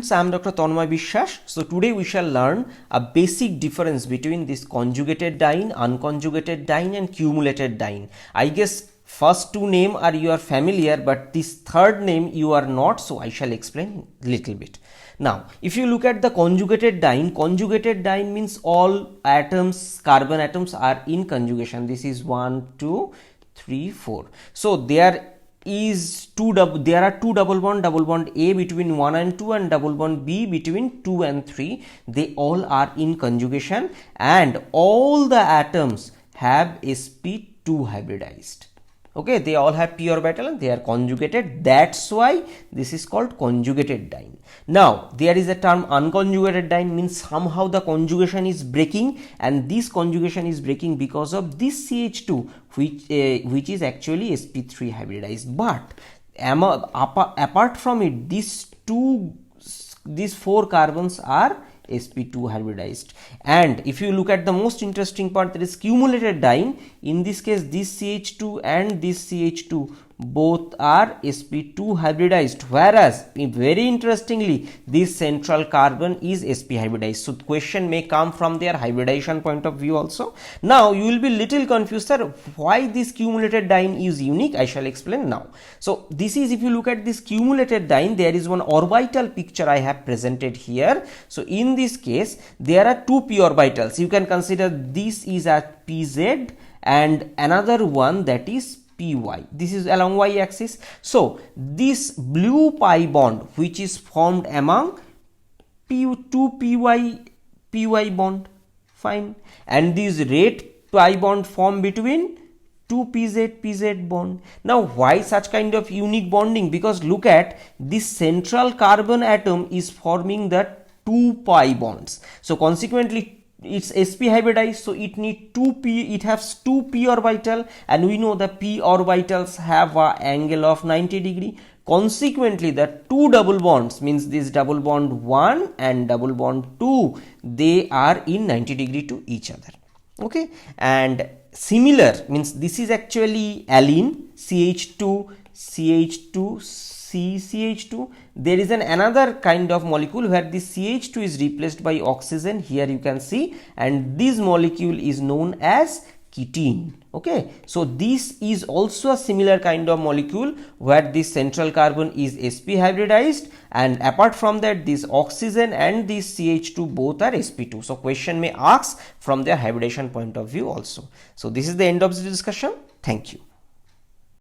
I am Dr. Tanmoy Biswas. So today we shall learn a basic difference between this conjugated diene, unconjugated diene and cumulated diene. I guess first two name are you are familiar, but this third name you are not, so I shall explain little bit. Now if you look at the conjugated diene means all atoms, carbon atoms are in conjugation. This is 1, 2, 3, 4. So there are two double bond A between 1 and 2 and double bond B between 2 and 3. They all are in conjugation and all the atoms have sp2 hybridized. Okay, they all have p orbital and they are conjugated. That's why this is called conjugated diene. Now there is a term unconjugated diene, means somehow the conjugation is breaking, and this conjugation is breaking because of this CH2 which is actually sp3 hybridized. But apart from it, these four carbons are sp2 hybridized. And if you look at the most interesting part, that is cumulated diene. In this case, this CH2 and this CH2 both are sp2 hybridized, whereas very interestingly this central carbon is sp hybridized. So question may come from their hybridization point of view also. Now you will be little confused, sir, why this cumulated diene is unique. I shall explain now. So this is, if you look at this cumulated diene, there is one orbital picture I have presented here. So in this case there are two p orbitals. You can consider this is a pz and another one that is py. This is along y axis. So this blue pi bond which is formed among two py bond, fine, and this red pi bond formed between two pz bond. Now why such kind of unique bonding? Because look at this central carbon atom is forming the two pi bonds. So consequently it's sp hybridized, so it need it has two p orbital, and we know the p orbitals have a angle of 90 degree. Consequently the two double bonds, means this double bond 1 and double bond 2, they are in 90 degree to each other. Okay, and similar means this is actually alene, CH2 CH2. There is another kind of molecule where this CH2 is replaced by oxygen, here you can see, and this molecule is known as ketene. Okay, so this is also a similar kind of molecule where this central carbon is sp hybridized, and apart from that this oxygen and this CH2 both are sp2. So question may ask from their hybridization point of view also. So this is the end of the discussion. Thank you.